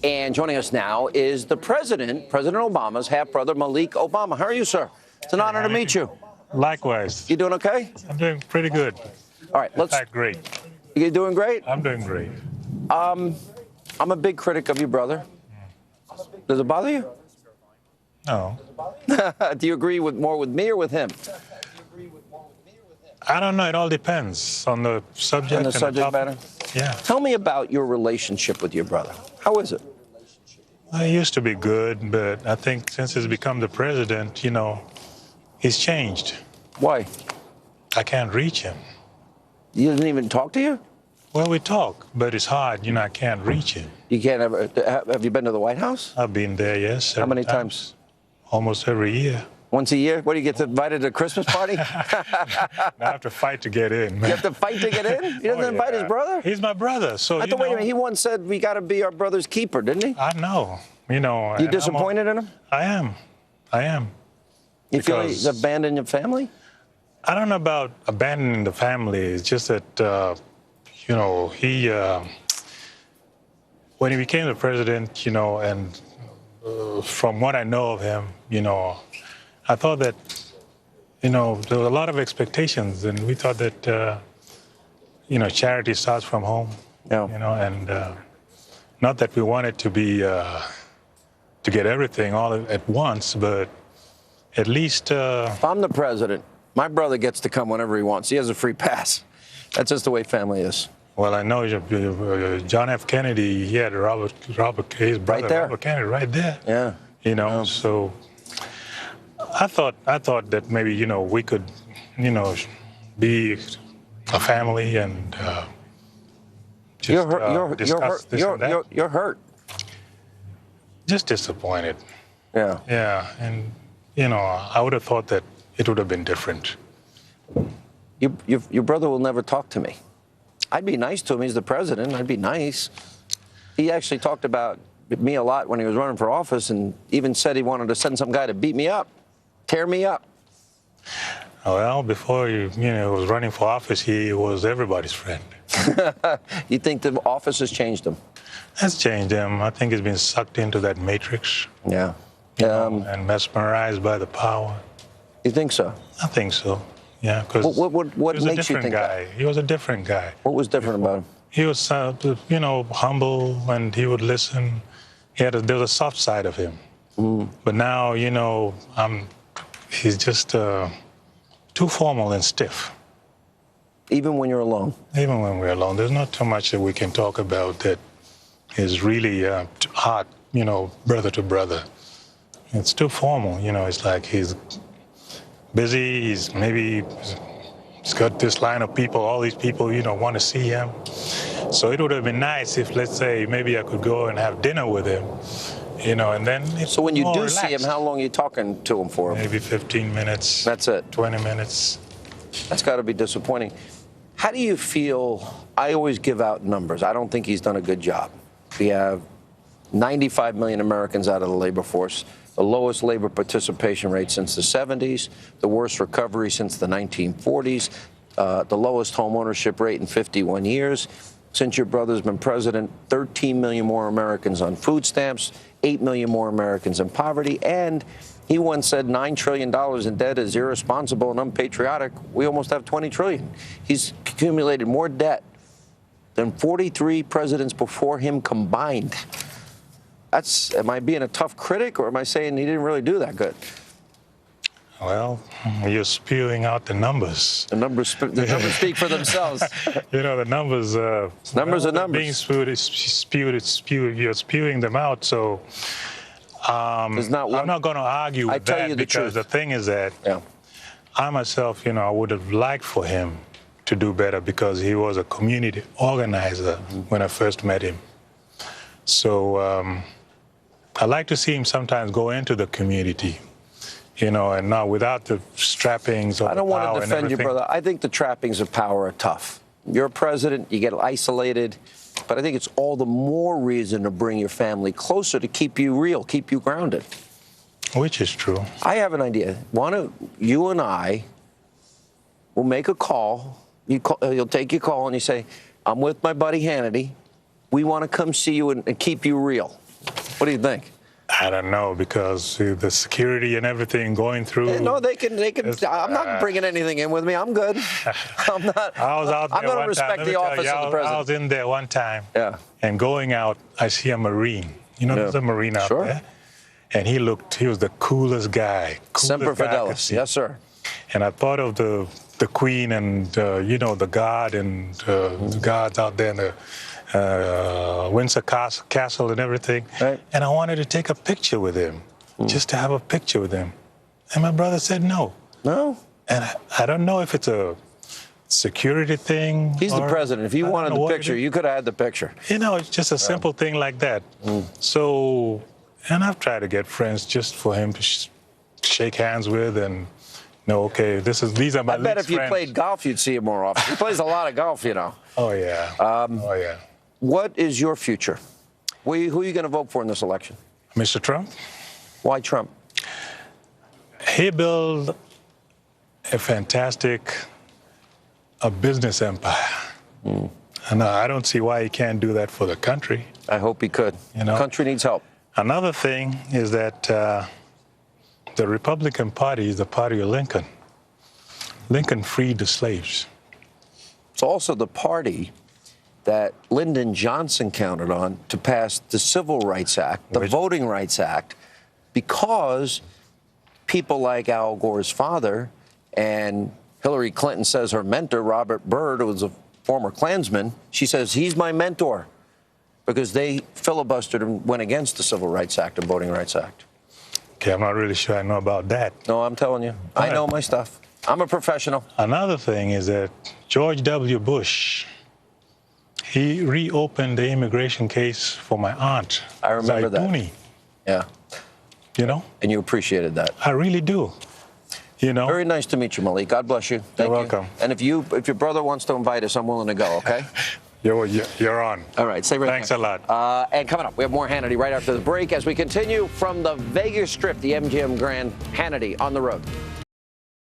And joining us now is the President Obama's half-brother, Malik Obama. How are you, sir? It's an honor to meet you. Likewise. You doing okay? I'm doing pretty good. All right, In fact, great. You doing great? I'm doing great. I'm a big critic of your brother. Does it bother you? No. Do you agree more with me or with him? I don't know. It all depends on the subject. On the subject matter? Yeah. Tell me about your relationship with your brother. How is it? It used to be good, but I think since he's become the president, he's changed. Why? I can't reach him. He doesn't even talk to you? Well, we talk, but it's hard. I can't reach him. You can't ever. Have you been to the White House? I've been there, yes. How many times? Almost every year. Once a year? What, do you get invited to a Christmas party? I have to fight to get in. You have to fight to get in? He doesn't invite his brother? He's my brother, so wait a minute. He once said we got to be our brother's keeper, didn't he? I know. You disappointed in him? I am. You feel he's abandoned your family? I don't know about abandoning the family. It's just that, he, when he became the president, and from what I know of him, I thought that, there were a lot of expectations, and we thought that, charity starts from home. Yeah. And not that we wanted to be, to get everything all at once, but at least. If I'm the president, my brother gets to come whenever he wants. He has a free pass. That's just the way family is. Well, I know John F. Kennedy, he had his brother, right there. Robert Kennedy, right there. Yeah. So I thought that maybe, we could, be a family and just discuss this and that. You're hurt. Just disappointed. Yeah. Yeah, and, I would have thought that it would have been different. Your brother will never talk to me. I'd be nice to him. He's the president. I'd be nice. He actually talked about me a lot when he was running for office and even said he wanted to send some guy to beat me up, tear me up. Well, before he was running for office, he was everybody's friend. You think the office has changed him? Has changed him. I think he's been sucked into that matrix. Yeah. And mesmerized by the power. You think so? I think so. Yeah, because what makes you think that? He was a different guy. What was different about him? He was, humble, and he would listen. There was a soft side of him. But now, he's just too formal and stiff. Even when you're alone? Even when we're alone. There's not too much that we can talk about that is really hard, brother to brother. It's too formal, it's like he's busy, he's got this line of people, all these people, want to see him. So it would have been nice if, let's say, maybe I could go and have dinner with him, and then it's So when you do relaxed. see him, how long are you talking to him for? Maybe 15 minutes. That's it? 20 minutes. That's got to be disappointing. How do you feel? I always give out numbers. I don't think he's done a good job. We have 95 million Americans out of the labor force, the lowest labor participation rate since the 70s, the worst recovery since the 1940s, the lowest home ownership rate in 51 years. Since your brother's been president, 13 million more Americans on food stamps, 8 million more Americans in poverty, and he once said $9 trillion in debt is irresponsible and unpatriotic. We almost have 20 trillion. He's accumulated more debt than 43 presidents before him combined. Am I being a tough critic, or am I saying he didn't really do that good? Well, you're spewing out the numbers. The numbers speak for themselves. The numbers. Numbers are numbers. Being spewed. You're spewing them out. So I'm not going to argue with that because the thing is that I myself, I would have liked for him to do better because he was a community organizer when I first met him. So I like to see him sometimes go into the community, and not without the trappings of the power. I don't want to defend you, brother. I think the trappings of power are tough. You're a president, you get isolated, but I think it's all the more reason to bring your family closer to keep you real, keep you grounded. Which is true. I have an idea. Why don't you and I will make a call. You'll take your call and you say, I'm with my buddy Hannity. we want to come see you and keep you real? What do you think? I don't know, because the security and everything going through. Yeah, no, they can. I'm not bringing anything in with me. I'm good. I'm not. I was out there. I'm going to respect the office of the president. I was in there one time. Yeah. And going out, I see a Marine. You know, there's a Marine out there. And he was the coolest guy. Semper Fidelis. Yes, sir. And I thought of the Queen and, the God and the gods out there in the Windsor Castle and everything. Right. And I wanted to take a picture with him, just to have a picture with him. And my brother said no. No? And I don't know if it's a security thing. He's the president. If you wanted the picture, you could have had the picture. It's just a simple thing like that. So, and I've tried to get friends just for him to shake hands with and okay, these are my friends. I bet if you played golf, you'd see him more often. He plays a lot of golf, Oh, yeah. What is your future? Who are you going to vote for in this election? Mr. Trump. Why Trump? He built a fantastic business empire. And I don't see why he can't do that for the country. I hope he could. The country needs help. Another thing is that the Republican Party is the party of Lincoln. Lincoln freed the slaves. It's also the party that Lyndon Johnson counted on to pass the Civil Rights Act, the Voting Rights Act, because people like Al Gore's father and Hillary Clinton says her mentor, Robert Byrd, who was a former Klansman, she says, he's my mentor, because they filibustered and went against the Civil Rights Act and Voting Rights Act. Okay, I'm not really sure I know about that. No, I'm telling you. I know my stuff. I'm a professional. Another thing is that George W. Bush, he reopened the immigration case for my aunt. I remember that. Yeah. And you appreciated that. I really do. Very nice to meet you, Malik. God bless you. Thank You're welcome. And if your brother wants to invite us, I'm willing to go, okay? You're on. All right. Stay right Thanks a lot. And coming up, we have more Hannity right after the break as we continue from the Vegas Strip, the MGM Grand Hannity on the road.